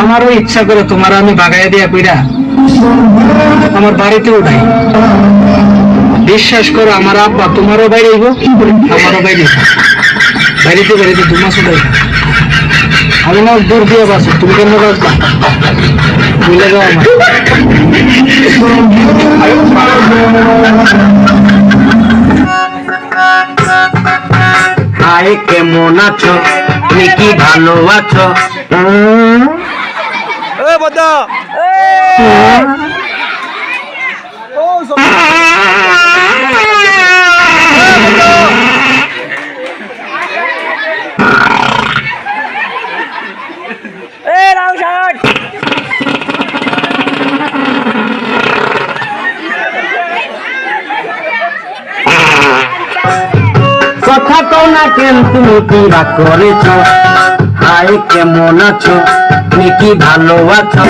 আমারও ইচ্ছা করে তোমার আমি বাগাইয়া দিয়া কইরা আমার বাড়িতে উঠাই। বিশ্বাস করো আমার আব্বা তোমারও বাইরে আইব, আমারও বাইরে বাড়িতে বাড়িতে 2 মাস উঠাই। আমি না দূর দিয়ে বাসো, তুমি কেন বাসবা? বুঝলে যাও আমার। হাই কেমন আছো, তুমি কি ভালো আছো? কথা তো না কেন, তুমি কি রাগ করেছো? হাই কেমন আছো, তুমি কি ভালো আছো?